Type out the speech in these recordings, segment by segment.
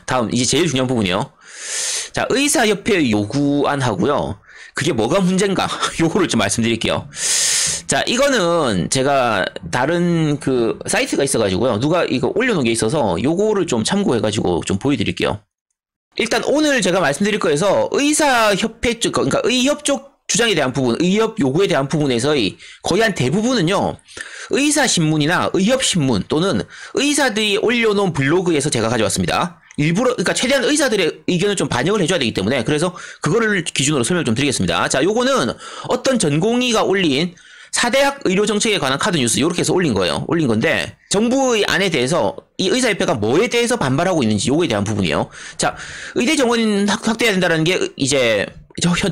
다음 이제 제일 중요한 부분이요. 자, 의사협회 요구안 하고요. 그게 뭐가 문제인가? 요거를 좀 말씀드릴게요. 자, 이거는 제가 다른 그 사이트가 있어가지고요. 누가 이거 올려놓은 게 있어서 요거를 좀 참고해가지고 좀 보여드릴게요. 일단 오늘 제가 말씀드릴 거에서 의사협회 쪽, 그러니까 의협 쪽 주장에 대한 부분, 의협 요구에 대한 부분에서의 거의 한 대부분은요, 의사신문이나 의협신문 또는 의사들이 올려놓은 블로그에서 제가 가져왔습니다. 일부러, 그러니까 최대한 의사들의 의견을 좀 반영을 해줘야 되기 때문에, 그래서 그거를 기준으로 설명 좀 드리겠습니다. 자, 요거는 어떤 전공의가 올린 4대학 의료정책에 관한 카드 뉴스, 요렇게 해서 올린 거예요. 올린 건데, 정부의 안에 대해서 이 의사협회가 뭐에 대해서 반발하고 있는지 요거에 대한 부분이에요. 자, 의대 정원 확대해야 된다는 게 이제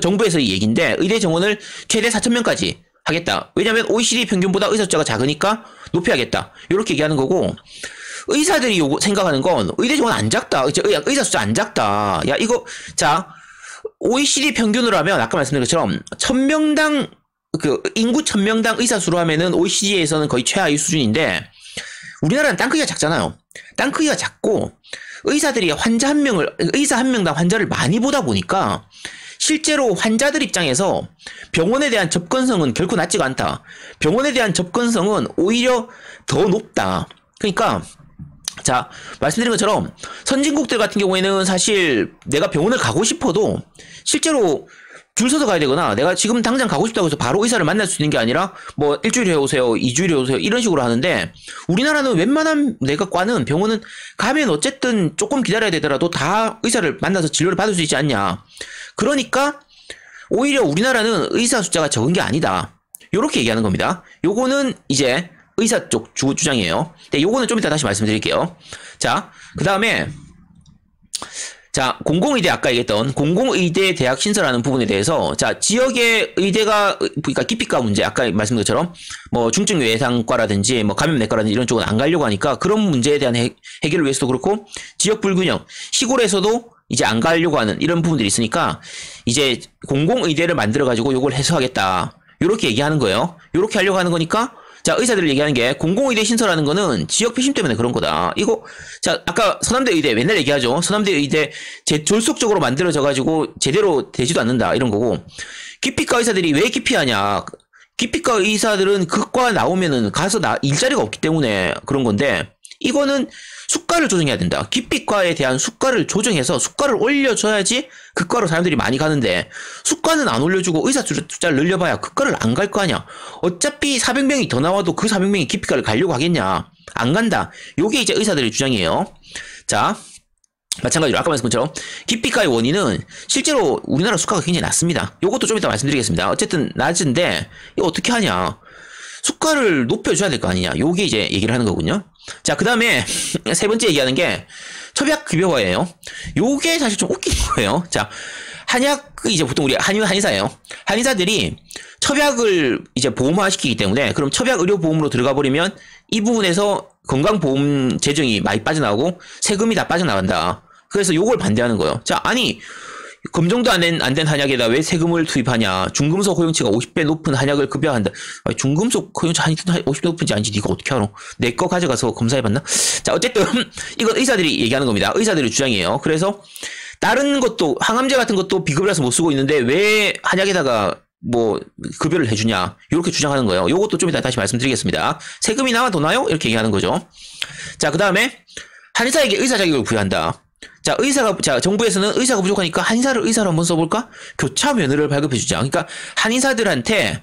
정부에서의 얘기인데, 의대 정원을 최대 4,000명까지 하겠다. 왜냐면 OECD 평균보다 의사 숫자가 작으니까 높여야겠다. 요렇게 얘기하는 거고, 의사들이 생각하는 건 의대 정원 안 작다. 의사 숫자 안 작다. 야, 이거, 자, OECD 평균으로 하면 아까 말씀드린 것처럼 1000명당 그 인구 1000명당 의사 수로 하면은 OECD에서는 거의 최하위 수준인데 우리나라는 땅 크기가 작잖아요. 땅 크기가 작고 의사들이 의사 한 명당 환자를 많이 보다 보니까 실제로 환자들 입장에서 병원에 대한 접근성은 결코 낮지가 않다. 병원에 대한 접근성은 오히려 더 높다. 그러니까 자, 말씀드린 것처럼 선진국들 같은 경우에는 사실 내가 병원을 가고 싶어도 실제로 줄 서서 가야 되거나 내가 지금 당장 가고 싶다고 해서 바로 의사를 만날 수 있는 게 아니라 뭐 일주일에 오세요, 2주일에 오세요 이런 식으로 하는데 우리나라는 웬만한 내과는 병원은 가면 어쨌든 조금 기다려야 되더라도 다 의사를 만나서 진료를 받을 수 있지 않냐. 그러니까 오히려 우리나라는 의사 숫자가 적은 게 아니다. 요렇게 얘기하는 겁니다. 요거는 이제 의사 쪽 주장이에요. 근데 요거는 좀 이따 다시 말씀드릴게요. 자, 그 다음에 자, 공공의대 아까 얘기했던 공공의대 대학 신설하는 부분에 대해서 자, 지역의 의대가 그러니까 기피과 문제 아까 말씀드린 것처럼 뭐 중증 외상과라든지 뭐 감염내과라든지 이런 쪽은 안 가려고 하니까 그런 문제에 대한 해결을 위해서도 그렇고 지역 불균형 시골에서도 이제 안 가려고 하는 이런 부분들이 있으니까 이제 공공의대를 만들어 가지고 요걸 해소하겠다. 요렇게 얘기하는 거예요. 요렇게 하려고 하는 거니까 자, 의사들 얘기하는 게 공공의대 신설하는 거는 지역 표심 때문에 그런 거다. 이거 자, 아까 서남대 의대 맨날 얘기하죠. 서남대 의대 졸속적으로 만들어져 가지고 제대로 되지도 않는다 이런 거고 기피과 의사들이 왜 기피하냐. 기피과 의사들은 그 과 나오면은 가서 일자리가 없기 때문에 그런 건데 이거는 수가를 조정해야 된다. 기피과에 대한 수가를 조정해서 수가를 올려줘야지 그 과로 사람들이 많이 가는데 수가는 안 올려주고 의사 숫자를 늘려봐야 그 과를 안 갈 거 아니야. 어차피 400명이 더 나와도 그 400명이 기피과를 가려고 하겠냐. 안 간다. 요게 이제 의사들의 주장이에요. 자, 마찬가지로 아까 말씀드린 것처럼 기피과의 원인은 실제로 우리나라 수가가 굉장히 낮습니다. 요것도 좀 이따 말씀드리겠습니다. 어쨌든 낮은데 이거 어떻게 하냐. 수가를 높여줘야 될 거 아니냐. 요게 이제 얘기를 하는 거군요. 자, 그 다음에 세 번째 얘기하는 게 처약급여화예요. 요게 사실 좀 웃긴 거예요. 자, 한약 이제 보통 우리 한의사예요. 한의사들이 처약을 이제 보험화시키기 때문에 그럼 처약의료보험으로 들어가 버리면 이 부분에서 건강보험 재정이 많이 빠져나오고 세금이 다 빠져나간다. 그래서 요걸 반대하는 거예요. 자, 아니 검정도 안 된 한약에다 왜 세금을 투입하냐. 중금속 허용치가 50배 높은 한약을 급여한다. 아니, 중금속 허용치 50배 높은지 아닌지 네가 어떻게 알아? 내 거 가져가서 검사해봤나? 자, 어쨌든 이건 의사들이 얘기하는 겁니다. 의사들의 주장이에요. 그래서 다른 것도 항암제 같은 것도 비급을 해서 못 쓰고 있는데 왜 한약에다가 뭐 급여를 해주냐 이렇게 주장하는 거예요. 요것도 좀 이따 다시 말씀드리겠습니다. 세금이 나와 더 나요? 이렇게 얘기하는 거죠. 자, 그 다음에 한의사에게 의사 자격을 부여한다. 자, 정부에서는 의사가 부족하니까 한의사를 의사로 한번 써볼까? 교차 면허를 발급해주자. 그러니까 한의사들한테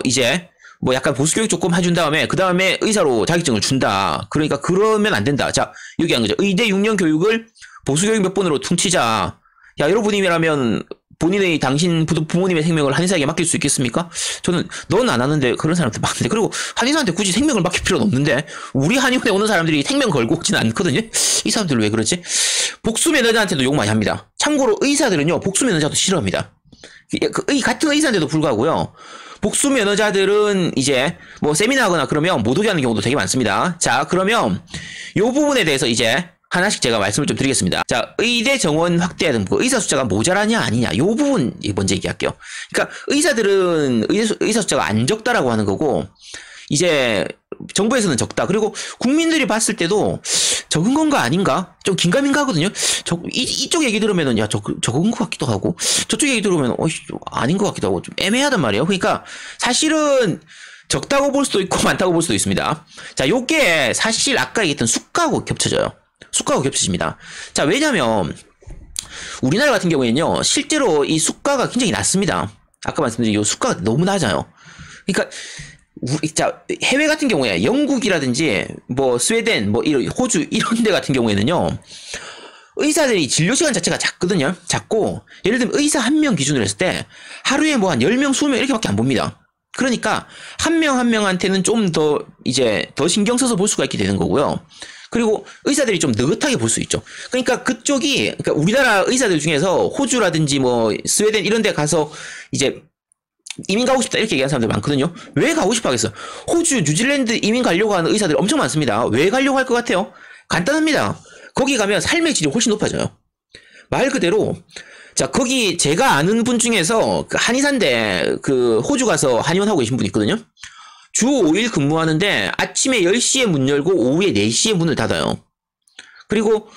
이제 뭐 약간 보수교육 조금 해준 다음에 그 다음에 의사로 자격증을 준다. 그러니까 그러면 안 된다. 자, 여기 한 거죠. 의대 6년 교육을 보수교육 몇 번으로 퉁치자. 야, 여러분이라면 본인의 당신 부모님의 생명을 한의사에게 맡길 수 있겠습니까? 저는 넌 안 하는데 그런 사람한테 맡는데 그리고 한의사한테 굳이 생명을 맡길 필요는 없는데 우리 한의원에 오는 사람들이 생명 걸고 오지는 않거든요. 이 사람들 왜 그러지? 복수 매너자한테도 욕 많이 합니다. 참고로 의사들은요 복수 매너자도 싫어합니다. 같은 의사인데도 불구하고요. 복수 면허자들은 이제 뭐 세미나 하거나 그러면 못 오게 하는 경우도 되게 많습니다. 자, 그러면 요 부분에 대해서 이제 하나씩 제가 말씀을 좀 드리겠습니다. 자, 의대 정원 확대 등부 의사 숫자가 모자라냐 아니냐 요 부분 먼저 얘기할게요. 그러니까 의사들은 의사 숫자가 안 적다라고 하는 거고 이제 정부에서는 적다. 그리고 국민들이 봤을 때도 적은 건가 아닌가? 좀 긴가민가 하거든요. 이쪽 얘기 들으면은, 야, 적은 것 같기도 하고, 저쪽 얘기 들으면, 아닌 것 같기도 하고, 좀 애매하단 말이에요. 그러니까, 사실은, 적다고 볼 수도 있고, 많다고 볼 수도 있습니다. 자, 요게, 사실 아까 얘기했던 수가하고 겹쳐져요. 수가하고 겹쳐집니다. 자, 왜냐면, 우리나라 같은 경우에는요, 실제로 이 수가가 굉장히 낮습니다. 아까 말씀드린 요 수가가 너무 낮아요. 그러니까, 자, 해외 같은 경우에 영국이라든지 뭐 스웨덴, 뭐 이런 호주 이런 데 같은 경우에는요. 의사들이 진료 시간 자체가 작거든요. 작고 예를 들면 의사 한 명 기준으로 했을 때 하루에 뭐 한 10명, 20명 이렇게밖에 안 봅니다. 그러니까 한 명 한 명한테는 좀 더 이제 더 신경 써서 볼 수가 있게 되는 거고요. 그리고 의사들이 좀 느긋하게 볼 수 있죠. 그러니까 그러니까 우리나라 의사들 중에서 호주라든지 뭐 스웨덴 이런 데 가서 이제 이민 가고 싶다 이렇게 얘기하는 사람들 많거든요. 왜 가고 싶어 하겠어? 호주, 뉴질랜드 이민 가려고 하는 의사들 엄청 많습니다. 왜 가려고 할 것 같아요? 간단합니다. 거기 가면 삶의 질이 훨씬 높아져요. 말 그대로 자 거기 제가 아는 분 중에서 그 한의사인데 그 호주 가서 한의원 하고 계신 분 있거든요. 주 5일 근무하는데 아침에 10시에 문 열고 오후에 4시에 문을 닫아요. 그리고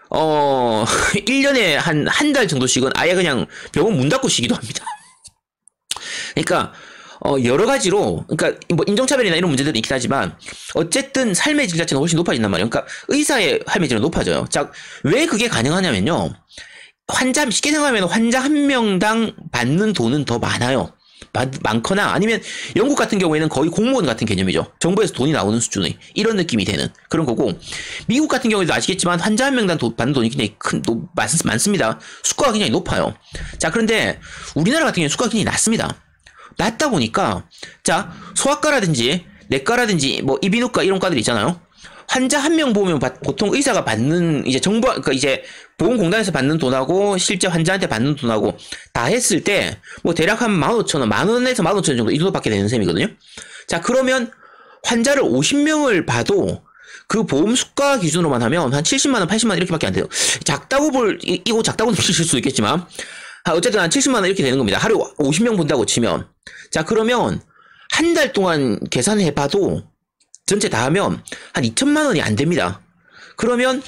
1년에 한 달 정도씩은 아예 그냥 병원 문 닫고 쉬기도 합니다. 그러니까 여러 가지로 그러니까 뭐 인종차별이나 이런 문제들이 있긴 하지만 어쨌든 삶의 질 자체는 훨씬 높아진단 말이에요. 그러니까 의사의 삶의 질은 높아져요. 자, 왜 그게 가능하냐면요. 쉽게 생각하면 환자 한 명당 받는 돈은 더 많아요. 많거나 아니면 영국 같은 경우에는 거의 공무원 같은 개념이죠. 정부에서 돈이 나오는 수준의 이런 느낌이 되는 그런 거고 미국 같은 경우에도 아시겠지만 환자 한 명당 받는 돈이 굉장히 많습니다. 수가가 굉장히 높아요. 자, 그런데 우리나라 같은 경우는 수가가 굉장히 낮습니다. 낮다 보니까 자 소아과라든지 내과라든지 뭐 이비인후과 이런 과들 있잖아요. 환자 한 명 보면 보통 의사가 받는 이제 정부 그러니까 이제 보험공단에서 받는 돈하고 실제 환자한테 받는 돈하고 다 했을 때 뭐 대략 한 15,000원, 10,000원에서 15,000원 정도 이 정도밖에 되는 셈이거든요. 자, 그러면 환자를 50명을 봐도 그 보험 수가 기준으로만 하면 한 70만 원, 80만 원 이렇게밖에 안 돼요. 이거 작다고 느끼실 수도 있겠지만 어쨌든 한 70만 원 이렇게 되는 겁니다. 하루 50명 본다고 치면. 자, 그러면 한 달 동안 계산해봐도 전체 다 하면 한 2천만 원이 안 됩니다. 그러면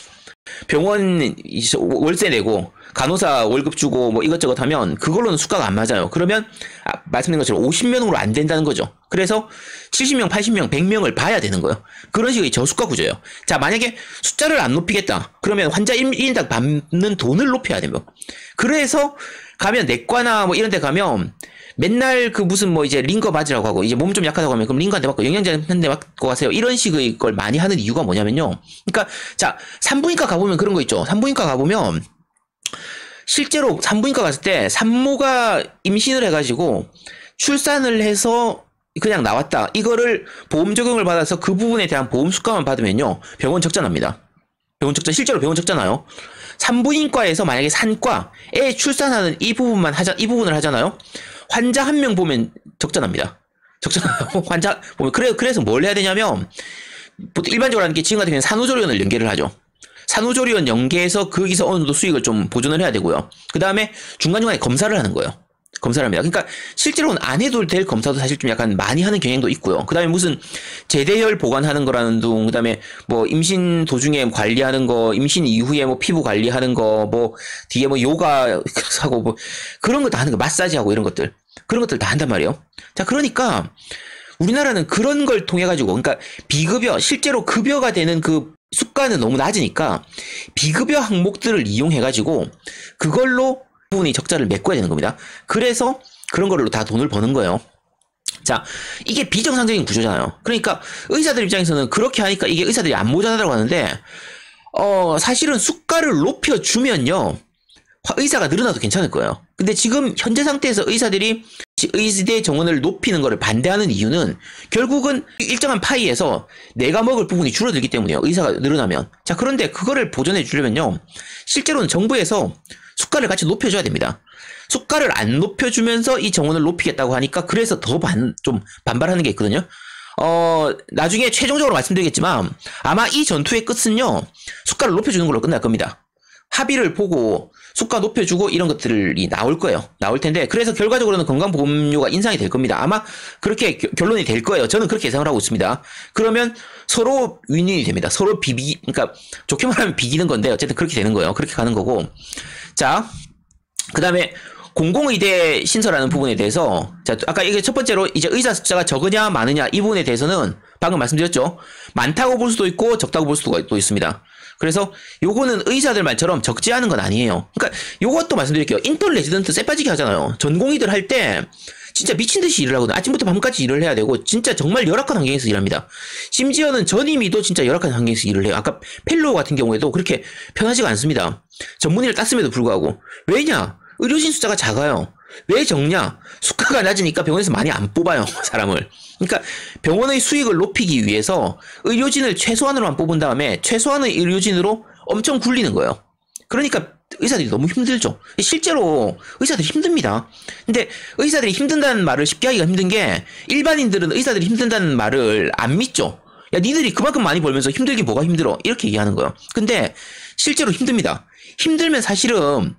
병원 월세 내고 간호사 월급 주고 뭐 이것저것 하면 그걸로는 수가가 안 맞아요. 그러면 말씀드린 것처럼 50명으로 안 된다는 거죠. 그래서 70명, 80명, 100명을 봐야 되는 거예요. 그런 식의 저수가 구조예요. 자, 만약에 숫자를 안 높이겠다. 그러면 환자 1인당 받는 돈을 높여야 돼요. 그래서 가면 내과나 뭐 이런 데 가면 맨날 그 무슨 뭐 이제 링거 맞으라고 하고 이제 몸 좀 약하다고 하면 그럼 링거 한 대 맞고 영양제 한 대 맞고 가세요. 이런 식의 걸 많이 하는 이유가 뭐냐면요. 그러니까 자, 산부인과 가보면 그런 거 있죠. 산부인과 가보면 실제로 산부인과 갔을 때 산모가 임신을 해가지고 출산을 해서 그냥 나왔다. 이거를 보험 적용을 받아서 그 부분에 대한 보험 수가만 받으면요. 병원 적자납니다. 실제로 병원 적자나요. 산부인과에서 만약에 산과에 출산하는 이 부분을 하잖아요. 환자 한 명 보면 적자납니다. 환자 보면 그래서 뭘 해야 되냐면 보통 일반적으로 하는 게 지금 같은 경우는 산후조리원을 연계를 하죠. 산후조리원 연계해서 거기서 어느 정도 수익을 좀 보존을 해야 되고요. 그 다음에 중간중간에 검사를 하는 거예요. 검사를 합니다. 그러니까 실제로는 안 해도 될 검사도 사실 좀 약간 많이 하는 경향도 있고요. 그 다음에 무슨 제대혈 보관하는 거라는 둥, 그 다음에 뭐 임신 도중에 관리하는 거, 임신 이후에 뭐 피부 관리하는 거, 뭐 뒤에 뭐 요가 하고 뭐 그런 거 다 하는 거, 마사지하고 이런 것들. 그런 것들 다 한단 말이에요. 자, 그러니까 우리나라는 그런 걸 통해 가지고 그러니까 비급여, 실제로 급여가 되는 그 수가는 너무 낮으니까 비급여 항목들을 이용해 가지고 그걸로 부분이 적자를 메꿔야 되는 겁니다. 그래서 그런 걸로 다 돈을 버는 거예요. 자, 이게 비정상적인 구조잖아요. 그러니까 의사들 입장에서는 그렇게 하니까 이게 의사들이 안 모자라다고 하는데 사실은 수가를 높여주면요. 의사가 늘어나도 괜찮을 거예요. 근데 지금 현재 상태에서 의사들이 의대 정원을 높이는 것을 반대하는 이유는 결국은 일정한 파이에서 내가 먹을 부분이 줄어들기 때문이에요. 의사가 늘어나면. 자, 그런데 그거를 보존해 주려면요. 실제로는 정부에서 수가를 같이 높여줘야 됩니다. 수가를 안 높여주면서 이 정원을 높이겠다고 하니까 그래서 더 좀 반발하는 게 있거든요. 나중에 최종적으로 말씀드리겠지만 아마 이 전투의 끝은요. 수가를 높여주는 걸로 끝날 겁니다. 합의를 보고 수가 높여주고 이런 것들이 나올 거예요. 나올 텐데 그래서 결과적으로는 건강보험료가 인상이 될 겁니다. 아마 그렇게 결론이 될 거예요. 저는 그렇게 예상을 하고 있습니다. 그러면 서로 윈윈이 됩니다. 서로 그러니까 좋게 말하면 비기는 건데 어쨌든 그렇게 되는 거예요. 그렇게 가는 거고. 자, 그 다음에 공공의대 신설하는 부분에 대해서, 자, 아까 이게 첫 번째로 이제 의사 숫자가 적으냐 마느냐 이 부분에 대해서는 방금 말씀드렸죠. 많다고 볼 수도 있고 적다고 볼 수도 있습니다. 그래서 요거는 의사들 말처럼 적지 않은 건 아니에요. 그러니까 요것도 말씀드릴게요. 인턴 레지던트 쎄빠지게 하잖아요. 전공의들 할 때 진짜 미친 듯이 일을 하거든. 아침부터 밤까지 일을 해야 되고 진짜 정말 열악한 환경에서 일합니다. 심지어는 전임의도 진짜 열악한 환경에서 일을 해요. 아까 펠로우 같은 경우에도 그렇게 편하지가 않습니다. 전문의를 땄음에도 불구하고. 왜냐? 의료진 숫자가 작아요. 왜 적냐? 수가가 낮으니까 병원에서 많이 안 뽑아요, 사람을. 그러니까 병원의 수익을 높이기 위해서 의료진을 최소한으로만 뽑은 다음에 최소한의 의료진으로 엄청 굴리는 거예요. 그러니까 의사들이 너무 힘들죠. 실제로 의사들이 힘듭니다. 근데 의사들이 힘든다는 말을 쉽게 하기가 힘든 게 일반인들은 의사들이 힘든다는 말을 안 믿죠. 야, 니들이 그만큼 많이 벌면서 힘들긴 뭐가 힘들어? 이렇게 얘기하는 거예요. 근데 실제로 힘듭니다. 힘들면 사실은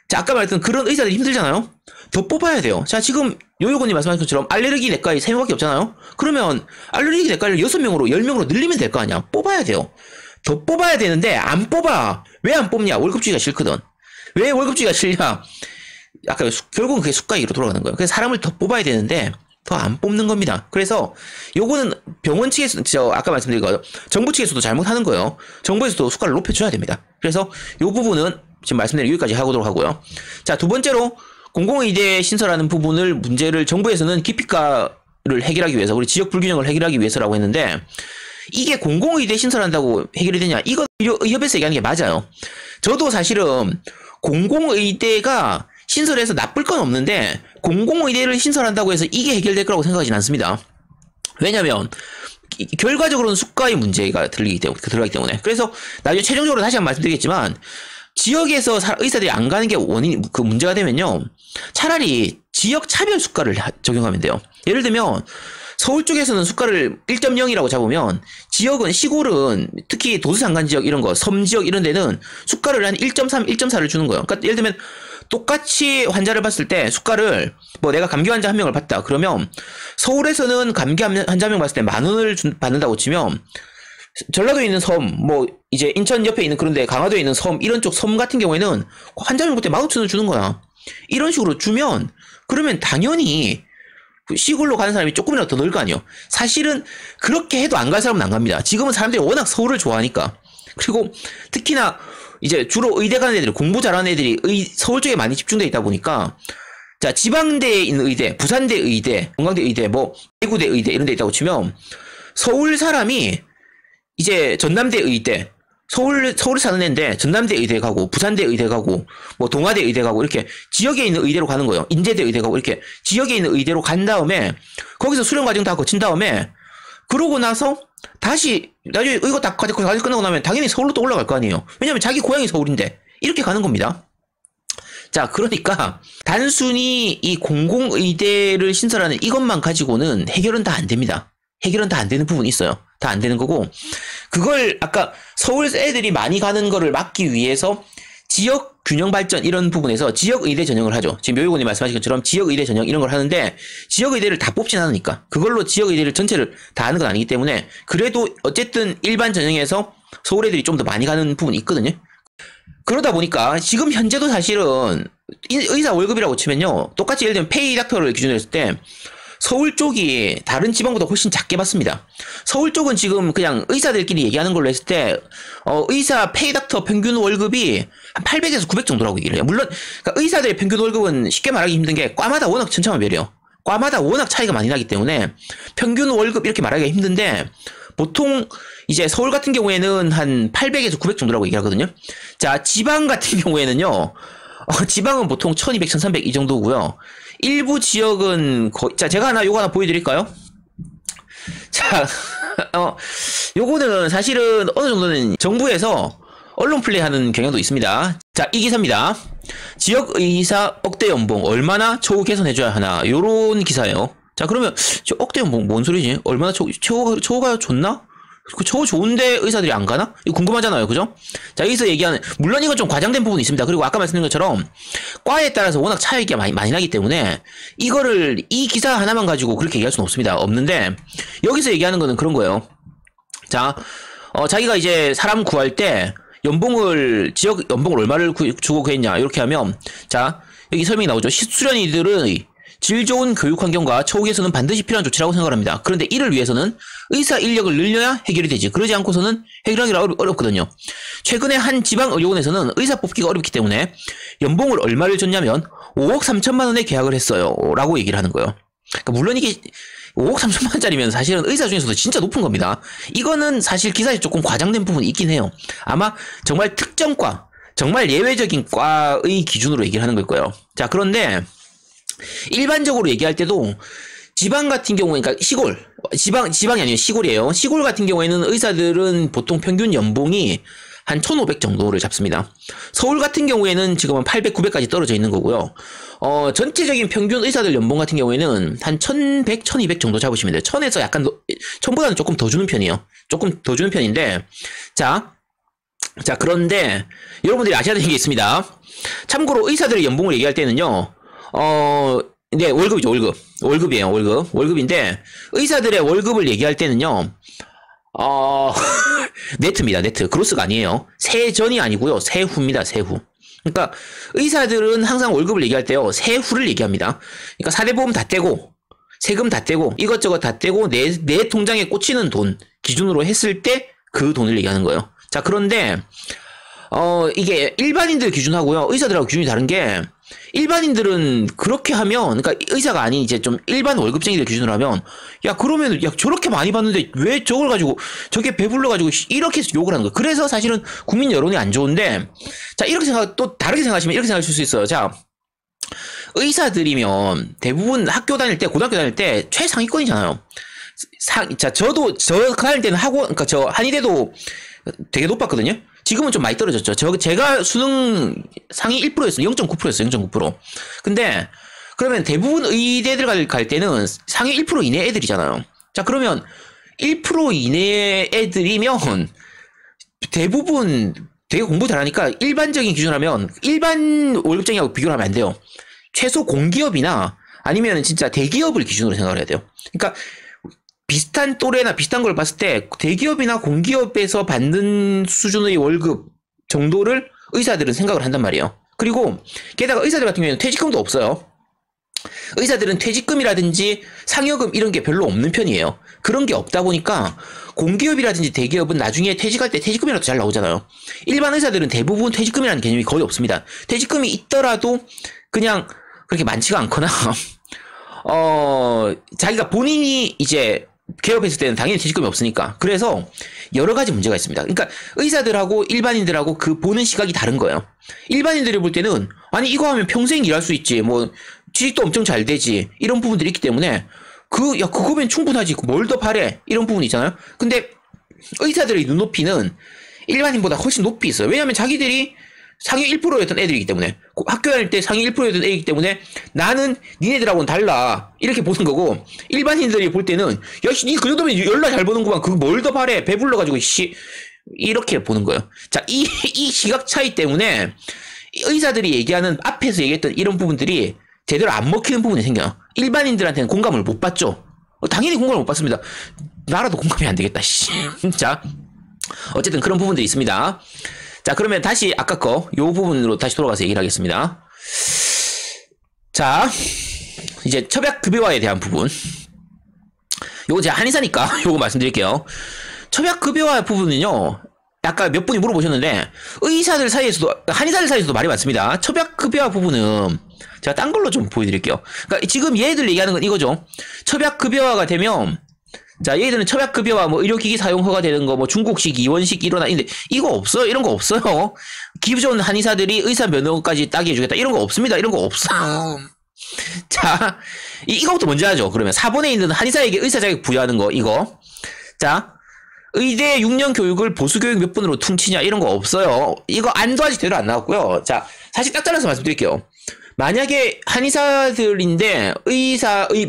자, 아까 말했던 그런 의사들이 힘들잖아요? 더 뽑아야 돼요. 자, 지금 요요건님 말씀하신 것처럼 알레르기 내과에 3명밖에 없잖아요? 그러면 알레르기 내과를 6명으로, 10명으로 늘리면 될 거 아니야? 뽑아야 돼요. 더 뽑아야 되는데 안 뽑아. 왜 안 뽑냐? 월급주의가 싫거든. 왜 월급주의가 싫냐? 아까 결국은 그게 수가이로 돌아가는 거예요. 그래서 사람을 더 뽑아야 되는데 더 안 뽑는 겁니다. 그래서 요거는 병원 측에서, 아까 말씀드린 거, 정부 측에서도 잘못하는 거예요. 정부에서도 수가를 높여줘야 됩니다. 그래서 요 부분은 지금 말씀드린 여기까지 하도록 하고요. 자, 두 번째로 공공의대 신설하는 부분을 문제를 정부에서는 기피가를 해결하기 위해서, 우리 지역 불균형을 해결하기 위해서라고 했는데 이게 공공의대 신설한다고 해결이 되냐? 이거 의협에서 얘기하는 게 맞아요. 저도 사실은 공공의대가 신설해서 나쁠 건 없는데 공공의대를 신설한다고 해서 이게 해결될 거라고 생각하진 않습니다. 왜냐면 결과적으로는 수가의 문제가 들어가기 때문에. 그래서 나중에 최종적으로 다시 한번 말씀드리겠지만 지역에서 의사들이 안 가는 게 그 문제가 되면요. 차라리 지역 차별 수가를 적용하면 돼요. 예를 들면 서울 쪽에서는 수가를 1.0이라고 잡으면 지역은, 시골은 특히 도시산간 지역 이런 거, 섬 지역 이런 데는 수가를 한 1.3, 1.4를 주는 거예요. 그러니까 예를 들면 똑같이 환자를 봤을 때 수가를, 뭐 내가 감기 환자 한 명을 봤다. 그러면 서울에서는 감기 환자 한 명 봤을 때 10,000원을 받는다고 치면 전라도에 있는 섬, 뭐 이제 인천 옆에 있는 그런데 강화도에 있는 섬, 이런 쪽 섬 같은 경우에는 환자 명 볼 때 15,000원 주는 거야. 이런 식으로 주면 그러면 당연히 시골로 가는 사람이 조금이라도 더 늘 거 아니에요. 사실은 그렇게 해도 안 갈 사람은 안 갑니다. 지금은 사람들이 워낙 서울을 좋아하니까. 그리고 특히나 이제 주로 의대 가는 애들, 공부 잘하는 애들이 서울 쪽에 많이 집중되어 있다 보니까, 자, 지방대에 있는 의대, 부산대 의대, 건강대 의대, 뭐 대구대 의대 이런 데 있다고 치면 서울 사람이 이제 전남대 의대, 서울 사는 애인데 전남대 의대 가고 부산대 의대 가고 뭐 동아대 의대 가고 이렇게 지역에 있는 의대로 가는 거예요. 인제대 의대 가고 이렇게 지역에 있는 의대로 간 다음에 거기서 수련 과정 다 거친 다음에 그러고 나서 다시 나중에 이거 다 과정 끝나고 나면 당연히 서울로 또 올라갈 거 아니에요. 왜냐면 자기 고향이 서울인데 이렇게 가는 겁니다. 자, 그러니까 단순히 이 공공의대를 신설하는 이것만 가지고는 해결은 다 안 됩니다. 해결은 다 안 되는 부분이 있어요. 다 안 되는 거고, 그걸 아까 서울 애들이 많이 가는 거를 막기 위해서 지역 균형 발전 이런 부분에서 지역 의대 전형을 하죠. 지금 묘유군이 말씀하신 것처럼 지역 의대 전형 이런 걸 하는데 지역 의대를 다 뽑진 않으니까 그걸로 지역 의대를 전체를 다 하는 건 아니기 때문에 그래도 어쨌든 일반 전형에서 서울 애들이 좀 더 많이 가는 부분이 있거든요. 그러다 보니까 지금 현재도 사실은 의사 월급이라고 치면요, 똑같이 예를 들면 페이 닥터를 기준으로 했을 때 서울 쪽이 다른 지방보다 훨씬 작게 받습니다. 서울 쪽은 지금 그냥 의사들끼리 얘기하는 걸로 했을 때 의사 페이닥터 평균 월급이 한 800에서 900 정도라고 얘기를 해요. 물론 그러니까 의사들의 평균 월급은 쉽게 말하기 힘든 게 과마다 워낙 천차만별이에요. 과마다 워낙 차이가 많이 나기 때문에 평균 월급 이렇게 말하기가 힘든데 보통 이제 서울 같은 경우에는 한 800에서 900 정도라고 얘기하거든요. 자, 지방 같은 경우에는요, 지방은 보통 1200, 1300 이 정도고요. 일부 지역은 자, 제가 요거 하나 보여드릴까요? 자, 요거는 사실은 어느 정도는 정부에서 언론 플레이하는 경향도 있습니다. 자, 이 기사입니다. 지역 의사 억대 연봉 얼마나 처우 개선해줘야 하나, 요런 기사예요. 자, 그러면 저 억대 연봉 뭔 소리지? 얼마나 처우가 좋나? 저 좋은데 의사들이 안 가나? 이거 궁금하잖아요. 그죠? 자, 여기서 얘기하는, 물론 이건 좀 과장된 부분이 있습니다. 그리고 아까 말씀드린 것처럼, 과에 따라서 워낙 차이가 많이 나기 때문에, 이거를, 이 기사 하나만 가지고 그렇게 얘기할 수는 없습니다. 없는데, 여기서 얘기하는 거는 그런 거예요. 자, 자기가 이제 사람 구할 때, 지역 연봉을 얼마를 주고 구했냐, 이렇게 하면, 자, 여기 설명이 나오죠. 수련이들의 질 좋은 교육 환경과 처우에서는 반드시 필요한 조치라고 생각합니다. 그런데 이를 위해서는 의사 인력을 늘려야 해결이 되지. 그러지 않고서는 해결하기가 어렵거든요. 최근에 한 지방 의료원에서는 의사 뽑기가 어렵기 때문에 연봉을 얼마를 줬냐면 5억 3천만 원에 계약을 했어요. 라고 얘기를 하는 거예요. 그러니까 물론 이게 5억 3천만 원짜리면 사실은 의사 중에서도 진짜 높은 겁니다. 이거는 사실 기사에 조금 과장된 부분이 있긴 해요. 아마 정말 특정과, 정말 예외적인 과의 기준으로 얘기를 하는 걸 거예요. 자, 그런데 일반적으로 얘기할 때도 지방 같은 경우에, 그러니까 지방이 아니에요. 시골이에요. 시골 같은 경우에는 의사들은 보통 평균 연봉이 한 1,500 정도를 잡습니다. 서울 같은 경우에는 지금은 800, 900까지 떨어져 있는 거고요. 전체적인 평균 의사들 연봉 같은 경우에는 한 1,100, 1,200 정도 잡으시면 돼요. 1,000에서 약간 1,000보다는 조금 더 주는 편이에요. 조금 더 주는 편인데, 자, 그런데 여러분들이 아셔야 되는 게 있습니다. 참고로 의사들의 연봉을 얘기할 때는요, 네, 월급이죠, 월급이에요, 월급인데, 의사들의 월급을 얘기할 때는요, 네트입니다, 네트. 그로스가 아니에요. 세전이 아니고요, 세후입니다, 세후. 그러니까, 의사들은 항상 월급을 얘기할 때요, 세후를 얘기합니다. 그러니까, 사대보험 다 떼고, 세금 다 떼고, 이것저것 다 떼고, 내 통장에 꽂히는 돈 기준으로 했을 때, 그 돈을 얘기하는 거예요. 자, 그런데, 이게 일반인들 기준하고요, 의사들하고 기준이 다른 게, 일반인들은 그렇게 하면, 그러니까 의사가 아닌 이제 좀 일반 월급쟁이들 기준으로 하면, 야, 그러면, 야, 저렇게 많이 받는데 왜 저걸 가지고, 저게 배불러가지고 이렇게 욕을 하는 거예요. 그래서 사실은 국민 여론이 안 좋은데, 자, 또 다르게 생각하시면 이렇게 생각하실 수 있어요. 자, 의사들이면 대부분 학교 다닐 때, 고등학교 다닐 때 최상위권이잖아요. 자, 저 다닐 때는 그러니까 저 한의대도 되게 높았거든요. 지금은 좀 많이 떨어졌죠. 제가 수능 상위 1%였어요. 0.9%였어요. 0.9%. 근데, 그러면 대부분 의대들 갈 때는 상위 1% 이내 애들이잖아요. 자, 그러면 1% 이내 애들이면 대부분 되게 공부 잘하니까 일반적인 기준하면 일반 월급쟁이하고 비교를 하면 안 돼요. 최소 공기업이나 아니면 진짜 대기업을 기준으로 생각을 해야 돼요. 그러니까 비슷한 또래나 비슷한 걸 봤을 때 대기업이나 공기업에서 받는 수준의 월급 정도를 의사들은 생각을 한단 말이에요. 그리고 게다가 의사들 같은 경우에는 퇴직금도 없어요. 의사들은 퇴직금이라든지 상여금 이런 게 별로 없는 편이에요. 그런 게 없다 보니까 공기업이라든지 대기업은 나중에 퇴직할 때 퇴직금이라도 잘 나오잖아요. 일반 의사들은 대부분 퇴직금이라는 개념이 거의 없습니다. 퇴직금이 있더라도 그냥 그렇게 많지가 않거나 자기가 본인이 이제 개업했을 때는 당연히 퇴직금이 없으니까. 그래서 여러 가지 문제가 있습니다. 그러니까 의사들하고 일반인들하고 그 보는 시각이 다른 거예요. 일반인들이 볼 때는 아니 이거 하면 평생 일할 수 있지, 뭐 취직도 엄청 잘 되지, 이런 부분들이 있기 때문에 그거면 충분하지, 뭘 더 바래, 이런 부분이 있잖아요. 근데 의사들의 눈높이는 일반인보다 훨씬 높이 있어요. 왜냐하면 자기들이 상위 1%였던 애들이기 때문에, 학교 다닐 때 상위 1%였던 애이기 때문에 나는 니네들하고는 달라, 이렇게 보는 거고, 일반인들이 볼 때는 야 씨, 니 그 정도면 열나 잘 보는구만, 그거 뭘 더 바래, 배불러가지고 씨, 이렇게 보는 거예요. 자, 이 시각 차이 때문에 의사들이 얘기하는, 앞에서 얘기했던 이런 부분들이 제대로 안 먹히는 부분이 생겨요. 일반인들한테는 공감을 못 받죠. 당연히 공감을 못 받습니다. 나라도 공감이 안 되겠다, 씨. 자, 어쨌든 그런 부분들이 있습니다. 자, 그러면 다시 아까 요 부분으로 다시 돌아가서 얘기를 하겠습니다. 자, 이제 처약급여화에 대한 부분. 요거 제가 한의사니까 요거 말씀드릴게요. 처약급여화 부분은요, 아까 몇 분이 물어보셨는데, 의사들 사이에서도, 한의사들 사이에서도 말이 많습니다. 처약급여화 부분은 제가 딴 걸로 좀 보여드릴게요. 그러니까 지금 얘들 얘기하는 건 이거죠. 처약급여화가 되면, 자, 얘들은 처약급여와 뭐 의료기기 사용 허가되는 거, 뭐 중국식, 이원식 일어나는데 이거 없어요. 이런 거 없어요. 기존 한의사들이 의사 면허까지 따게 해주겠다, 이런 거 없습니다. 이런 거 없어요. 자, 이거부터 먼저 하죠. 그러면 4번에 있는 한의사에게 의사 자격 부여하는 거, 이거. 자, 의대 6년 교육을 보수교육 몇 분으로 퉁치냐, 이런 거 없어요. 이거 안도 아직 제대로 안 나왔고요. 자, 사실 딱 잘라서 말씀드릴게요. 만약에 한의사들인데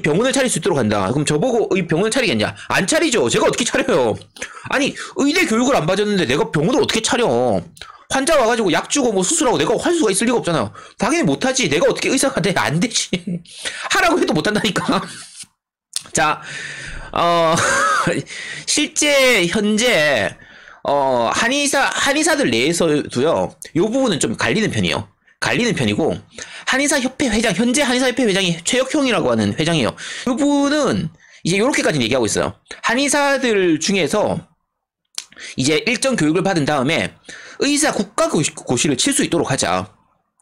병원을 차릴 수 있도록 한다. 그럼 저보고 병원을 차리겠냐? 안 차리죠. 제가 어떻게 차려요? 아니, 의대 교육을 안 받았는데 내가 병원을 어떻게 차려? 환자 와가지고 약 주고 뭐 수술하고 내가 할 수가 있을 리가 없잖아. 당연히 못하지. 내가 어떻게 의사가 돼? 안 되지. 하라고 해도 못한다니까. 자, 실제 현재 한의사들 내에서도요, 요 부분은 좀 갈리는 편이에요. 갈리는 편이고, 한의사협회 회장, 현재 한의사협회 회장이 최혁형이라고 하는 회장이에요. 이 분은 이제 요렇게까지 얘기하고 있어요. 한의사들 중에서 이제 일정 교육을 받은 다음에 의사 국가고시를 칠 수 있도록 하자.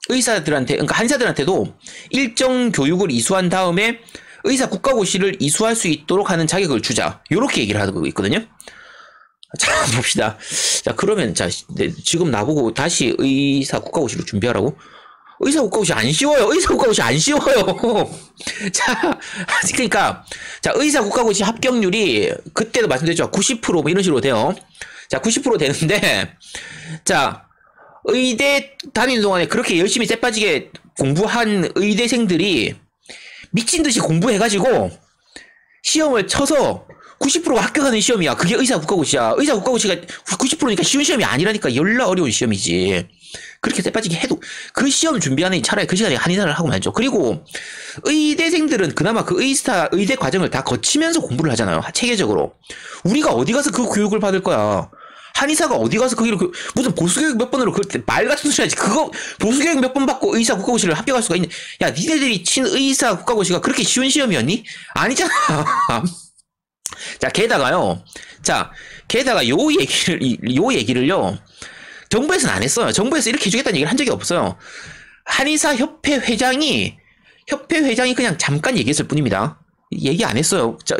의사들한테, 그러니까 한의사들한테도 일정 교육을 이수한 다음에 의사 국가고시를 이수할 수 있도록 하는 자격을 주자. 요렇게 얘기를 하고 있거든요. 자, 봅시다. 자, 그러면, 지금 나보고 다시 의사 국가고시를 준비하라고? 의사 국가고시 안 쉬워요. 의사 국가고시 안 쉬워요. 자, 그러니까, 자, 의사 국가고시 합격률이, 그때도 말씀드렸죠. 90% 뭐 이런 식으로 돼요. 자, 90% 되는데, 자, 의대 다니는 동안에 그렇게 열심히 쎄빠지게 공부한 의대생들이 미친 듯이 공부해가지고, 시험을 쳐서, 90%가 합격하는 시험이야. 그게 의사 국가고시야. 의사 국가고시가 90%니까 쉬운 시험이 아니라니까. 열나 어려운 시험이지. 그렇게 쎄빠지게 해도 그 시험 준비하는 차라리 그 시간에 한의사를 하고 말죠. 그리고 의대생들은 그나마 그 의대 과정을 다 거치면서 공부를 하잖아요. 체계적으로. 우리가 어디 가서 그 교육을 받을 거야. 한의사가 어디 가서 거기를 무슨 보수교육 몇 번으로 말 같은 소리 하지. 그거 보수교육 몇 번 받고 의사 국가고시를 합격할 수가 있는. 야, 니네들이 친 의사 국가고시가 그렇게 쉬운 시험이었니? 아니잖아. 자, 게다가요. 자, 게다가 요 얘기를요. 정부에서는 안 했어요. 정부에서 이렇게 해주겠다는 얘기를 한 적이 없어요. 한의사협회 회장이 그냥 잠깐 얘기했을 뿐입니다. 얘기 안 했어요. 자,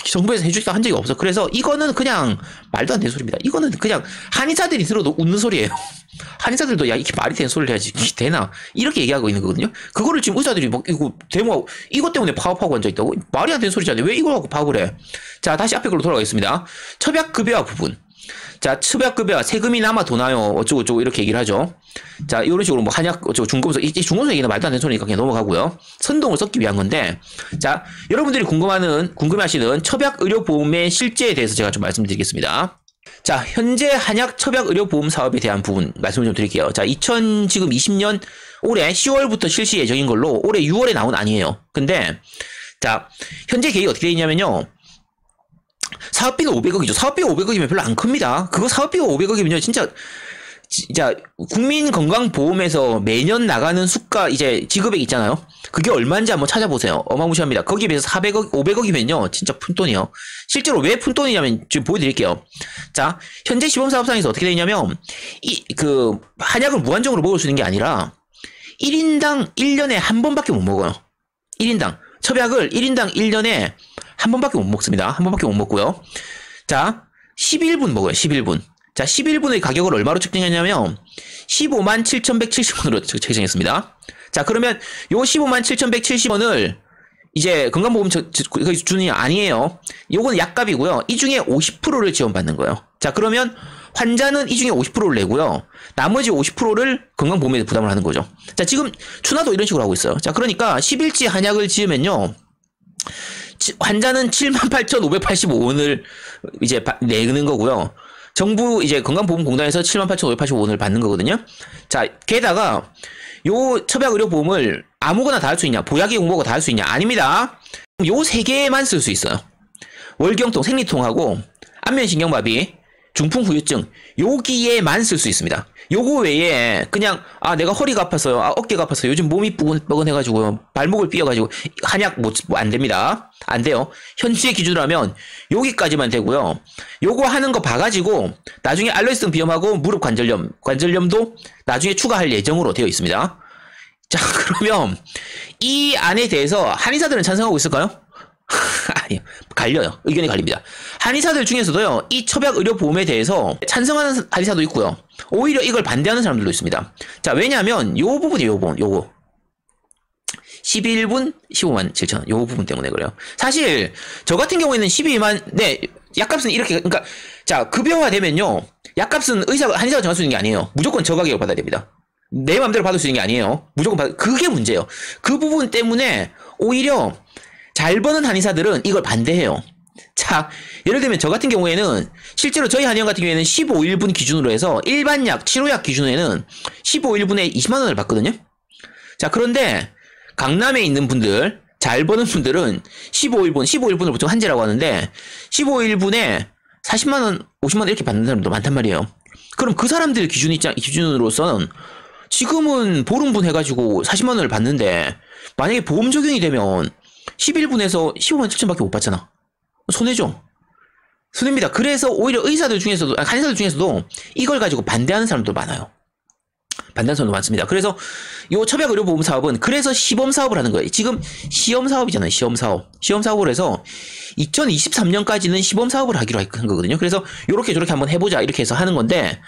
정부에서 해주겠다 한 적이 없어. 그래서 이거는 그냥 말도 안 되는 소리입니다. 이거는 그냥 한의사들이 들어도 웃는 소리예요. 한의사들도 야, 이게 말이 되는 소리를 해야지. 이게 되나? 이렇게 얘기하고 있는 거거든요. 그거를 지금 의사들이 막 이것 때문에 파업하고 앉아있다고? 말이 안 되는 소리잖아요. 왜 이걸 갖고 파업을 해? 자, 다시 앞에 걸로 돌아가겠습니다. 처약급여와 부분. 자, 처약급여와 세금이 남아 도나요? 어쩌고저쩌고 이렇게 얘기를 하죠. 자, 이런 식으로 뭐 한약, 어쩌고 중금속, 중금속 얘기는 말도 안 되는 소리니까 그냥 넘어가고요. 선동을 섞기 위한 건데, 자, 여러분들이 궁금해하시는 처약의료보험의 실제에 대해서 제가 좀 말씀드리겠습니다. 자, 현재 한약 처약의료보험 사업에 대한 부분 말씀을 좀 드릴게요. 자, 지금 20년 올해 10월부터 실시 예정인 걸로 올해 6월에 나온 안이에요. 근데, 자, 현재 계획이 어떻게 되어 있냐면요. 사업비가 500억이죠. 사업비가 500억이면 별로 안 큽니다. 그거 사업비가 500억이면요. 진짜 국민건강보험에서 매년 나가는 수가 이제 지급액 있잖아요. 그게 얼마인지 한번 찾아보세요. 어마무시합니다. 거기에 비해서 500억이면요. 진짜 푼돈이에요. 실제로 왜 푼돈이냐면 지금 보여드릴게요. 자, 현재 시범사업상에서 어떻게 되냐면 한약을 무한정으로 먹을 수 있는 게 아니라 1인당 1년에 한 번밖에 못 먹어요. 1인당. 처약을 1인당 1년에 한 번밖에 못 먹습니다. 한 번밖에 못 먹고요. 자, 11분 먹어요. 11분. 자, 11분의 가격을 얼마로 측정했냐면 15만 7,170원으로 책정했습니다. 자, 그러면 요 15만 7,170원을 이제 건강보험 주는 게 아니에요. 요건 약값이고요. 이 중에 50%를 지원받는 거예요. 자, 그러면 환자는 이 중에 50%를 내고요. 나머지 50%를 건강보험에서 부담을 하는 거죠. 자, 지금 추나도 이런 식으로 하고 있어요. 자, 그러니까 10일치 한약을 지으면요. 환자는 78,585원을 이제 내는 거고요. 정부 이제 건강보험공단에서 78,585원을 받는 거거든요. 자, 게다가 요 처약의료보험을 아무거나 다 할 수 있냐? 보약이 공보고 다 할 수 있냐? 아닙니다. 요 세 개만 쓸 수 있어요. 월경통, 생리통하고 안면신경마비, 중풍후유증 여기에만 쓸 수 있습니다. 요거 외에 그냥 내가 허리가 아팠어요. 어깨가 아팠어요. 요즘 몸이 뻐근해가지고 발목을 삐어가지고 한약 안 됩니다. 안 돼요. 현재 기준으로 하면 여기까지만 되고요. 요거 하는 거 봐가지고 나중에 알레르기성 비염하고 무릎 관절염도 나중에 추가할 예정으로 되어 있습니다. 자, 그러면 이 안에 대해서 한의사들은 찬성하고 있을까요? 아니요. 갈려요. 의견이 갈립니다. 한의사들 중에서도요, 이 처약의료보험에 대해서 찬성하는 한의사도 있고요. 오히려 이걸 반대하는 사람들도 있습니다. 자, 왜냐면 요 부분이 요거. 11분 15만 7천원. 요 부분 때문에 그래요. 사실 저 같은 경우에는 12만 약값은 이렇게 그러니까 자, 급여화 되면요. 약값은 한의사가 정할 수 있는 게 아니에요. 무조건 저 가격을 받아야 됩니다. 내 맘대로 받을 수 있는 게 아니에요. 무조건 그게 문제예요. 그 부분 때문에 오히려 잘 버는 한의사들은 이걸 반대해요. 자, 예를 들면 저 같은 경우에는 실제로 저희 한의원 같은 경우에는 15일분 기준으로 해서 일반 약, 치료약 기준에는 15일분에 20만 원을 받거든요. 자, 그런데 강남에 있는 분들, 잘 버는 분들은 15일분을 보통 한제라고 하는데 15일분에 40만 원, 50만 원 이렇게 받는 사람도 많단 말이에요. 그럼 그 사람들 기준으로서는 지금은 보름분 해가지고 40만 원을 받는데 만약에 보험 적용이 되면 11분에서 15만 7천밖에 못 받잖아. 손해죠. 손해입니다. 그래서 오히려 의사들 중에서도, 한의사들 중에서도 이걸 가지고 반대하는 사람도 많아요. 반대하는 사람도 많습니다. 그래서 요 처방의료보험 사업은 그래서 시범 사업을 하는 거예요. 지금 시험 사업이잖아요. 시험 사업. 시험 사업을 해서 2023년까지는 시범 사업을 하기로 한 거거든요. 그래서 요렇게 저렇게 한번 해보자 이렇게 해서 하는 건데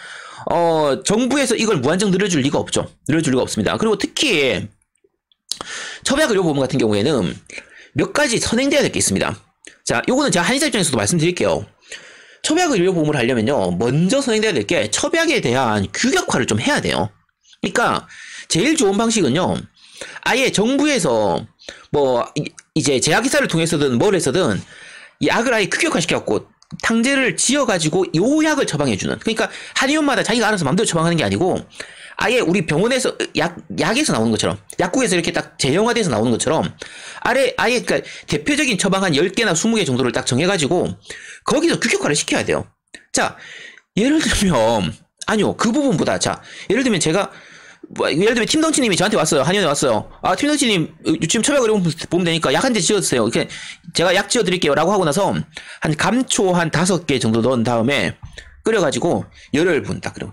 정부에서 이걸 무한정 늘려줄 리가 없죠. 늘려줄 리가 없습니다. 그리고 특히 처방의료보험 같은 경우에는 몇 가지 선행돼야 될 게 있습니다. 자, 요거는 제가 한의사 입장에서도 말씀드릴게요. 처방의료보험을 하려면요, 먼저 선행돼야 될 게 처방에 대한 규격화를 좀 해야 돼요. 그러니까 제일 좋은 방식은요, 아예 정부에서 뭐 이제 제약회사를 통해서든 뭘 해서든 이 약을 아예 규격화시켜갖고 탕제를 지어가지고 요 약을 처방해주는. 그러니까 한의원마다 자기가 알아서 마음대로 처방하는 게 아니고 아예 우리 병원에서 약에서 나오는 것처럼, 약국에서 이렇게 딱 제형화돼서 나오는 것처럼 아예 그러니까 대표적인 처방 한 10개나 20개 정도를 딱 정해가지고 거기서 규격화를 시켜야 돼요. 자, 예를 들면 아니요, 그 부분보다, 자, 예를 들면 제가 예를 들면 팀덩치님이 저한테 왔어요. 한의원에 왔어요. 아, 팀덩치님 지금 처방의료보험 보면 되니까 약 한 대 지어주세요. 이렇게 제가 약 지어드릴게요 라고 하고 나서 한 감초 한 5개 정도 넣은 다음에 끓여가지고 열흘분 딱 그리고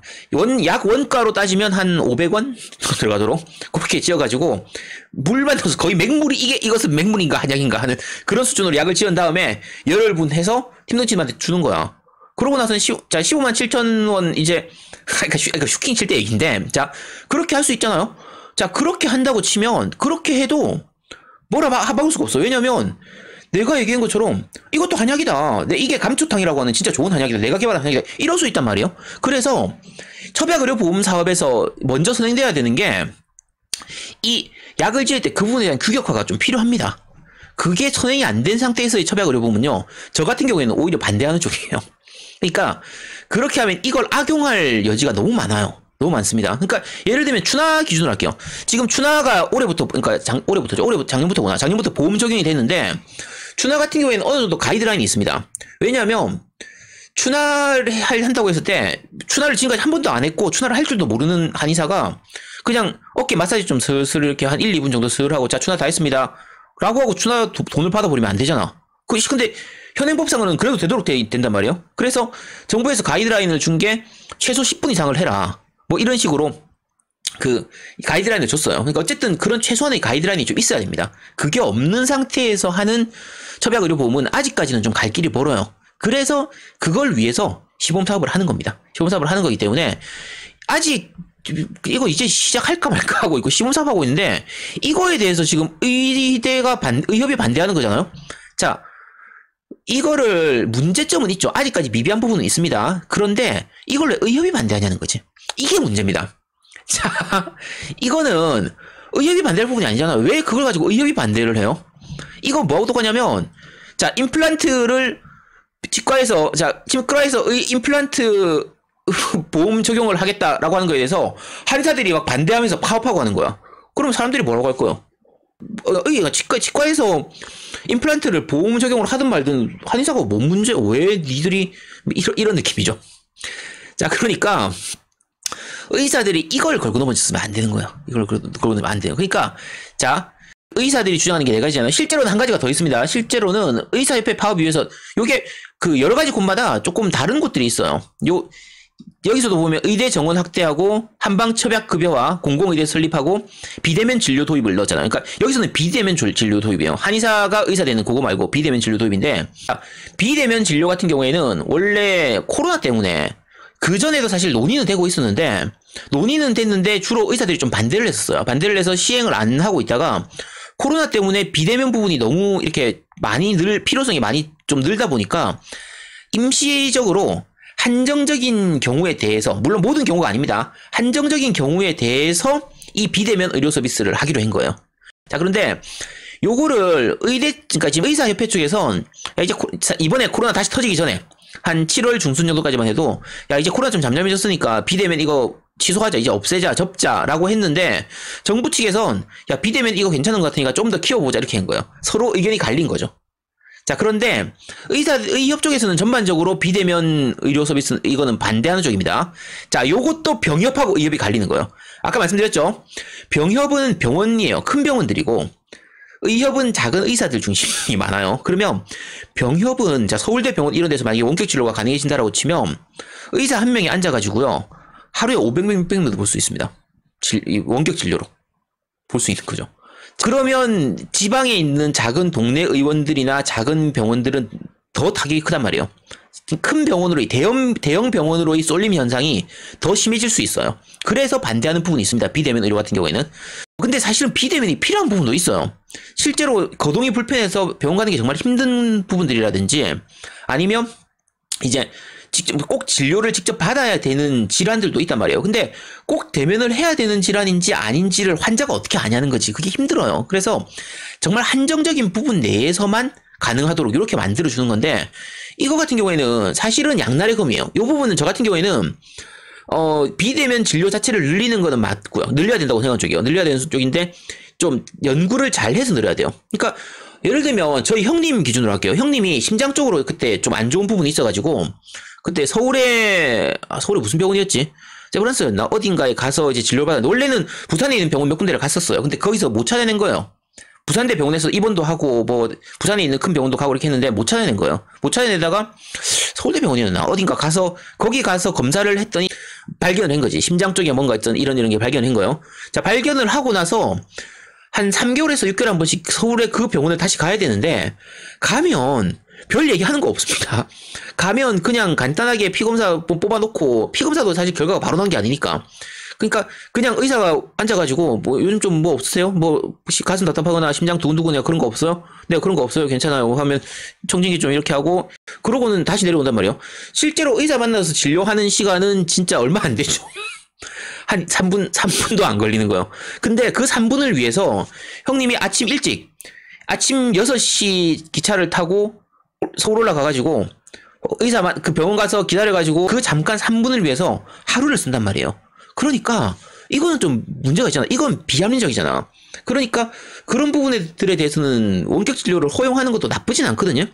약 원가로 따지면 한 500원 들어가도록 그렇게 지어가지고 물만 넣어서 거의 맹물이 이것은 맹물인가 한약인가 하는 그런 수준으로 약을 지은 다음에 열흘분 해서 팀덩치님한테 주는 거야. 그러고 나서는 15만 7천 원 이제 그러니까 슈킹 칠 때 얘기인데, 자, 그렇게 할 수 있잖아요. 자, 그렇게 한다고 치면 그렇게 해도 뭐라 막을 수가 없어. 왜냐면 내가 얘기한 것처럼 이것도 한약이다. 이게 감초탕이라고 하는 진짜 좋은 한약이다. 내가 개발한 한약이다. 이럴 수 있단 말이에요. 그래서 처방의료보험 사업에서 먼저 선행돼야 되는 게 이 약을 지을 때 그 부분에 대한 규격화가 좀 필요합니다. 그게 선행이 안 된 상태에서의 처방의료보험은요, 저 같은 경우에는 오히려 반대하는 쪽이에요. 그러니까 그렇게 하면 이걸 악용할 여지가 너무 많아요. 너무 많습니다. 그러니까 예를 들면 추나 기준으로 할게요. 지금 추나가 올해부터, 그러니까 작년부터 보험 적용이 됐는데 추나 같은 경우에는 어느 정도 가이드라인이 있습니다. 왜냐하면 추나를 한다고 했을 때 추나를 지금까지 한 번도 안 했고 추나를 할 줄도 모르는 한의사가 그냥 어깨 마사지 좀 슬슬 이렇게 한 1, 2분 정도 슬 하고 자, 추나 다 했습니다 라고 하고 추나 돈을 받아버리면 안 되잖아. 근데 현행법상으로는 그래도 되도록 된단 말이에요. 그래서 정부에서 가이드라인을 준 게 최소 10분 이상을 해라. 뭐 이런 식으로 그 가이드라인을 줬어요. 그러니까 어쨌든 그런 최소한의 가이드라인이 좀 있어야 됩니다. 그게 없는 상태에서 하는 처방의료보험은 아직까지는 좀 갈 길이 멀어요. 그래서 그걸 위해서 시범사업을 하는 겁니다. 시범사업을 하는 거기 때문에 아직 이거 이제 시작할까 말까 하고 있고 시범사업하고 있는데 이거에 대해서 지금 의협이 반대하는 거잖아요. 자, 이거를 문제점은 있죠. 아직까지 미비한 부분은 있습니다. 그런데 이걸 왜 의협이 반대하냐는 거지. 이게 문제입니다. 자, 이거는 의협이 반대할 부분이 아니잖아요. 왜 그걸 가지고 의협이 반대를 해요? 이거 뭐하고 똑같냐면, 자, 임플란트를 치과에서 임플란트 보험 적용을 하겠다라고 하는 거에 대해서 한의사들이 막 반대하면서 파업하고 하는 거야. 그럼 사람들이 뭐라고 할 거예요? 치과에서 임플란트를 보험 적용을 하든 말든 한의사가 뭔 문제? 왜 니들이 이런 느낌이죠. 자, 그러니까 의사들이 이걸 걸고 넘어졌으면 안 되는 거예요. 이걸 걸고 넘으면 안 돼요. 그러니까 자, 의사들이 주장하는 게 4가지잖아요. 실제로는 한 가지가 더 있습니다. 실제로는 의사협회 파업을 위해서 요게 그 여러 가지 곳마다 조금 다른 곳들이 있어요. 여기서도 보면 의대 정원 확대하고 한방 처방 급여와 공공의대 설립하고 비대면 진료 도입을 넣었잖아요. 그러니까 여기서는 비대면 진료 도입이에요. 한의사가 의사 되는 그거 말고 비대면 진료 도입인데, 비대면 진료 같은 경우에는 원래 코로나 때문에 그 전에도 사실 논의는 되고 있었는데, 논의는 됐는데 주로 의사들이 좀 반대를 했었어요. 반대를 해서 시행을 안 하고 있다가 코로나 때문에 비대면 부분이 너무 이렇게 필요성이 많이 좀 늘다 보니까 임시적으로 한정적인 경우에 대해서, 물론 모든 경우가 아닙니다. 한정적인 경우에 대해서 이 비대면 의료 서비스를 하기로 한 거예요. 자, 그런데 요거를 그러니까 지금 의사협회 쪽에선 이제 이번에 코로나 다시 터지기 전에 한 7월 중순 정도까지만 해도 야, 이제 코로나 좀 잠잠해졌으니까 비대면 이거 취소하자, 이제 없애자, 접자라고 했는데 정부 측에선 야, 비대면 이거 괜찮은 것 같으니까 좀 더 키워보자 이렇게 한 거예요. 서로 의견이 갈린 거죠. 자, 그런데 의협 쪽에서는 전반적으로 비대면 의료 서비스 이거는 반대하는 쪽입니다. 자, 요것도 병협하고 의협이 갈리는 거예요. 아까 말씀드렸죠. 병협은 병원이에요. 큰 병원들이고 의협은 작은 의사들 중심이 많아요. 그러면 병협은 자, 서울대 병원 이런 데서 만약에 원격 진료가 가능해진다라고 치면 의사 한 명이 앉아가지고요 하루에 500명, 600명도 볼 수 있습니다. 원격 진료로 볼 수 있는 거죠. 그러면 지방에 있는 작은 동네 의원들이나 작은 병원들은 더 타격이 크단 말이에요. 큰 병원으로 대형 병원으로의 쏠림 현상이 더 심해질 수 있어요. 그래서 반대하는 부분이 있습니다. 비대면 의료 같은 경우에는. 근데 사실은 비대면이 필요한 부분도 있어요. 실제로 거동이 불편해서 병원 가는 게 정말 힘든 부분들이라든지 아니면 이제 직접 꼭 진료를 직접 받아야 되는 질환들도 있단 말이에요. 근데 꼭 대면을 해야 되는 질환인지 아닌지를 환자가 어떻게 아냐는 거지. 그게 힘들어요. 그래서 정말 한정적인 부분 내에서만 가능하도록 이렇게 만들어주는 건데 이거 같은 경우에는 사실은 양날의 검이에요. 이 부분은 저 같은 경우에는 비대면 진료 자체를 늘리는 거는 맞고요. 늘려야 된다고 생각하는 쪽이에요. 늘려야 되는 쪽인데 좀 연구를 잘 해서 늘려야 돼요. 그러니까 예를 들면 저희 형님 기준으로 할게요. 형님이 심장 쪽으로 그때 좀 안 좋은 부분이 있어가지고 그때 서울에 무슨 병원이었지? 세브란스였나? 어딘가에 가서 이제 진료받았는데 원래는 부산에 있는 병원 몇 군데를 갔었어요. 근데 거기서 못 찾아낸 거예요. 부산대 병원에서 입원도 하고 뭐 부산에 있는 큰 병원도 가고 이렇게 했는데 못 찾아낸 거예요. 못 찾아내다가 서울대 병원이었나? 어딘가 가서 거기 가서 검사를 했더니 발견을 한 거지. 심장 쪽에 뭔가 있던 이런 게 발견을 한 거예요. 자, 발견을 하고 나서 한 3개월에서 6개월에 한 번씩 서울에 그 병원을 다시 가야 되는데 가면 별 얘기하는 거 없습니다. 가면 그냥 간단하게 피검사 뽑아놓고 피검사도 사실 결과가 바로 난 게 아니니까 그러니까 그냥 의사가 앉아가지고 뭐 요즘 좀 뭐 없으세요? 뭐 가슴 답답하거나 심장 두근두근이나 그런 거 없어요? 네, 그런 거 없어요. 괜찮아요. 하면 청진기 좀 이렇게 하고 그러고는 다시 내려온단 말이에요. 실제로 의사 만나서 진료하는 시간은 진짜 얼마 안 되죠. 한 3분도 안 걸리는 거예요. 근데 그 3분을 위해서 형님이 아침 6시 기차를 타고 서울 올라가가지고 그 병원 가서 기다려가지고 그 잠깐 3분을 위해서 하루를 쓴단 말이에요. 그러니까 이거는 좀 문제가 있잖아. 이건 비합리적이잖아. 그러니까 그런 부분들에 대해서는 원격 진료를 허용하는 것도 나쁘진 않거든요.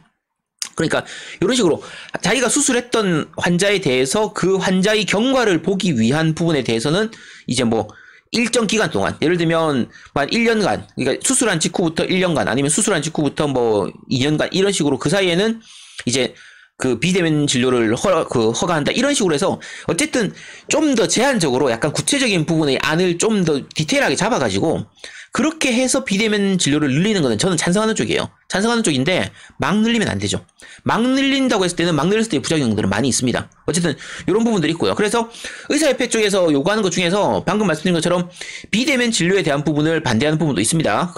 그러니까 이런 식으로 자기가 수술했던 환자에 대해서 그 환자의 경과를 보기 위한 부분에 대해서는 이제 뭐 일정 기간 동안 예를 들면 만 1년간 그러니까 수술한 직후부터 1년간 아니면 수술한 직후부터 뭐 2년간 이런 식으로 그 사이에는 이제 그 비대면 진료를 허가한다 이런 식으로 해서 어쨌든 좀 더 제한적으로 약간 구체적인 부분의 안을 좀 더 디테일하게 잡아가지고 그렇게 해서 비대면 진료를 늘리는 거는 저는 찬성하는 쪽이에요. 찬성하는 쪽인데 막 늘리면 안 되죠. 막 늘린다고 했을 때는 막 늘렸을 때 부작용들은 많이 있습니다. 어쨌든 이런 부분들이 있고요. 그래서 의사협회 쪽에서 요구하는 것 중에서 방금 말씀드린 것처럼 비대면 진료에 대한 부분을 반대하는 부분도 있습니다.